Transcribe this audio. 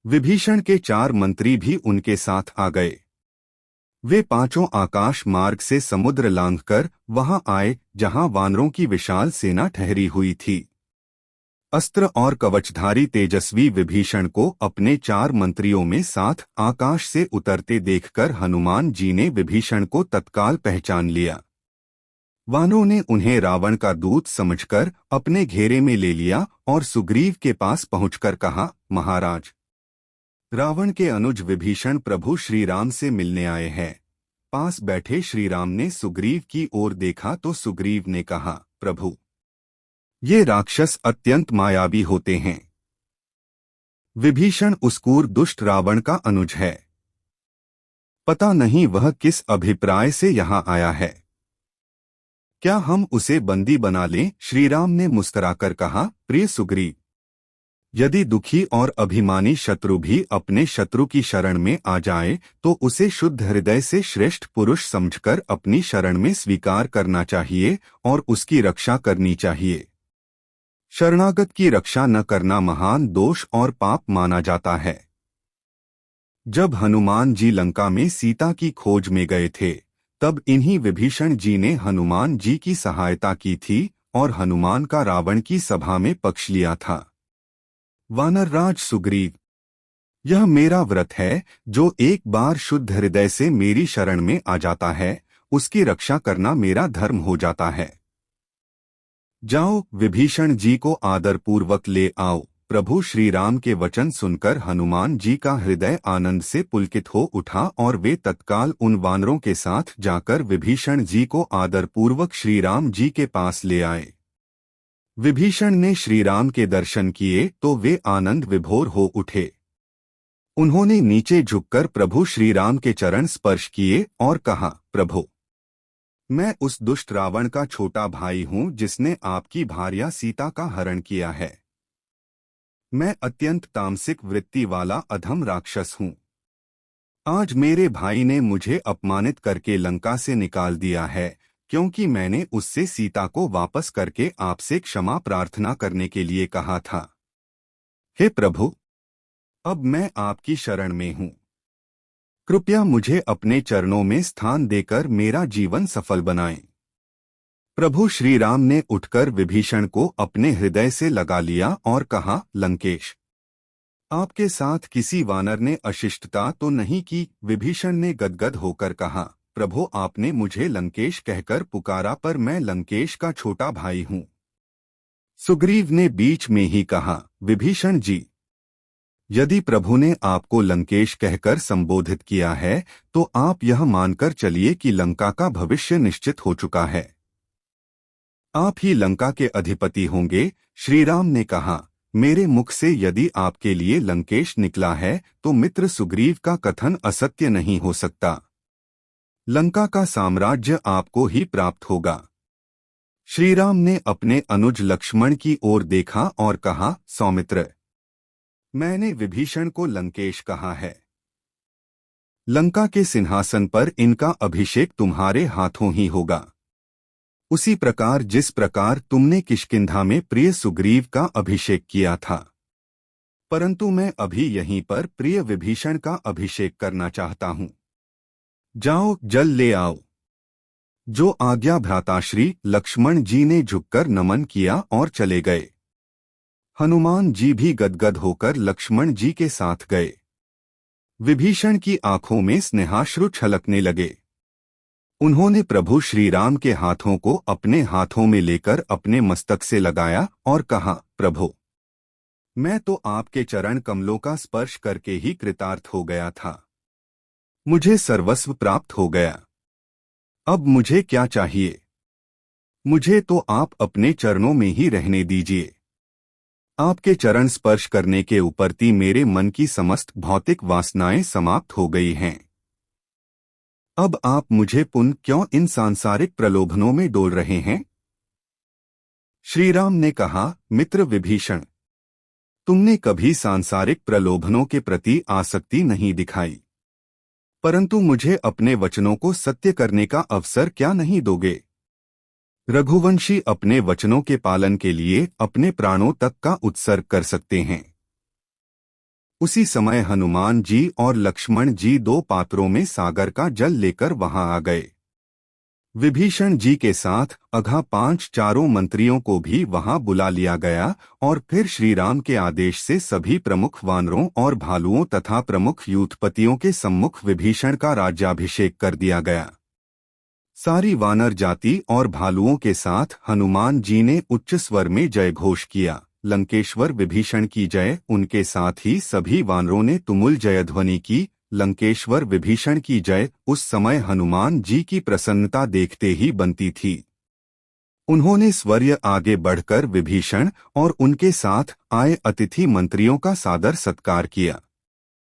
विभीषण के 4 मंत्री भी उनके साथ आ गए। वे पांचों आकाश मार्ग से समुद्र लांघकर वहां आए जहां वानरों की विशाल सेना ठहरी हुई थी। अस्त्र और कवचधारी तेजस्वी विभीषण को अपने 4 मंत्रियों में साथ आकाश से उतरते देखकर हनुमान जी ने विभीषण को तत्काल पहचान लिया। वानरों ने उन्हें रावण का दूत समझकर अपने घेरे में ले लिया और सुग्रीव के पास पहुंचकर कहा, महाराज, रावण के अनुज विभीषण प्रभु श्रीराम से मिलने आए हैं। पास बैठे श्रीराम ने सुग्रीव की ओर देखा तो सुग्रीव ने कहा, प्रभु, ये राक्षस अत्यंत मायावी होते हैं। विभीषण उस क्रूर दुष्ट रावण का अनुज है। पता नहीं वह किस अभिप्राय से यहाँ आया है। क्या हम उसे बंदी बना लें? श्रीराम ने मुस्कुराकर कहा, प्रिय सुग्रीव, यदि दुखी और अभिमानी शत्रु भी अपने शत्रु की शरण में आ जाए तो उसे शुद्ध हृदय से श्रेष्ठ पुरुष समझकर अपनी शरण में स्वीकार करना चाहिए और उसकी रक्षा करनी चाहिए। शरणागत की रक्षा न करना महान दोष और पाप माना जाता है। जब हनुमान जी लंका में सीता की खोज में गए थे तब इन्हीं विभीषण जी ने हनुमान जी की सहायता की थी और हनुमान का रावण की सभा में पक्ष लिया था। वानरराज सुग्रीव, यह मेरा व्रत है, जो एक बार शुद्ध हृदय से मेरी शरण में आ जाता है उसकी रक्षा करना मेरा धर्म हो जाता है। जाओ, विभीषण जी को आदरपूर्वक ले आओ। प्रभु श्रीराम के वचन सुनकर हनुमान जी का हृदय आनंद से पुलकित हो उठा और वे तत्काल उन वानरों के साथ जाकर विभीषण जी को आदरपूर्वक श्रीराम जी के पास ले आए। विभीषण ने श्रीराम के दर्शन किए तो वे आनंद विभोर हो उठे। उन्होंने नीचे झुककर प्रभु श्रीराम के चरण स्पर्श किए और कहा, प्रभु, मैं उस दुष्ट रावण का छोटा भाई हूं जिसने आपकी भार्या सीता का हरण किया है। मैं अत्यंत तामसिक वृत्ति वाला अधम राक्षस हूं। आज मेरे भाई ने मुझे अपमानित करके लंका से निकाल दिया है क्योंकि मैंने उससे सीता को वापस करके आपसे क्षमा प्रार्थना करने के लिए कहा था। हे प्रभु, अब मैं आपकी शरण में हूं। कृपया मुझे अपने चरणों में स्थान देकर मेरा जीवन सफल बनाएं। प्रभु श्रीराम ने उठकर विभीषण को अपने हृदय से लगा लिया और कहा, लंकेश, आपके साथ किसी वानर ने अशिष्टता तो नहीं की? विभीषण ने गदगद होकर कहा, प्रभु, आपने मुझे लंकेश कहकर पुकारा पर मैं लंकेश का छोटा भाई हूं। सुग्रीव ने बीच में ही कहा, विभीषण जी, यदि प्रभु ने आपको लंकेश कहकर संबोधित किया है तो आप यह मानकर चलिए कि लंका का भविष्य निश्चित हो चुका है। आप ही लंका के अधिपति होंगे। श्रीराम ने कहा, मेरे मुख से यदि आपके लिए लंकेश निकला है तो मित्र सुग्रीव का कथन असत्य नहीं हो सकता। लंका का साम्राज्य आपको ही प्राप्त होगा। श्रीराम ने अपने अनुज लक्ष्मण की ओर देखा और कहा, सौमित्र, मैंने विभीषण को लंकेश कहा है। लंका के सिंहासन पर इनका अभिषेक तुम्हारे हाथों ही होगा, उसी प्रकार जिस प्रकार तुमने किष्किंधा में प्रिय सुग्रीव का अभिषेक किया था। परंतु मैं अभी यहीं पर प्रिय विभीषण का अभिषेक करना चाहता हूं। जाओ, जल ले आओ। जो आज्ञा भ्राताश्री। लक्ष्मण जी ने झुककर नमन किया और चले गए। हनुमान जी भी गदगद होकर लक्ष्मण जी के साथ गए। विभीषण की आंखों में स्नेहाश्रु छलकने लगे। उन्होंने प्रभु श्रीराम के हाथों को अपने हाथों में लेकर अपने मस्तक से लगाया और कहा, प्रभु, मैं तो आपके चरण कमलों का स्पर्श करके ही कृतार्थ हो गया था। मुझे सर्वस्व प्राप्त हो गया। अब मुझे क्या चाहिए? मुझे तो आप अपने चरणों में ही रहने दीजिए। आपके चरण स्पर्श करने के उपरती मेरे मन की समस्त भौतिक वासनाएं समाप्त हो गई हैं। अब आप मुझे पुनः क्यों इन सांसारिक प्रलोभनों में डोल रहे हैं? श्रीराम ने कहा, मित्र विभीषण, तुमने कभी सांसारिक प्रलोभनों के प्रति आसक्ति नहीं दिखाई, परंतु मुझे अपने वचनों को सत्य करने का अवसर क्या नहीं दोगे? रघुवंशी अपने वचनों के पालन के लिए अपने प्राणों तक का उत्सर्ग कर सकते हैं। उसी समय हनुमान जी और लक्ष्मण जी 2 पात्रों में सागर का जल लेकर वहां आ गए। विभीषण जी के साथ अघा 5 चारों मंत्रियों को भी वहां बुला लिया गया और फिर श्री राम के आदेश से सभी प्रमुख वानरों और भालुओं तथा प्रमुख यूथपतियों के सम्मुख विभीषण का राज्याभिषेक कर दिया गया। सारी वानर जाति और भालुओं के साथ हनुमान जी ने उच्च स्वर में जय घोष किया, लंकेश्वर विभीषण की जय। उनके साथ ही सभी वानरों ने तुमुल जयध्वनि की, लंकेश्वर विभीषण की जय। उस समय हनुमान जी की प्रसन्नता देखते ही बनती थी। उन्होंने स्वर्य आगे बढ़कर विभीषण और उनके साथ आए अतिथि मंत्रियों का सादर सत्कार किया।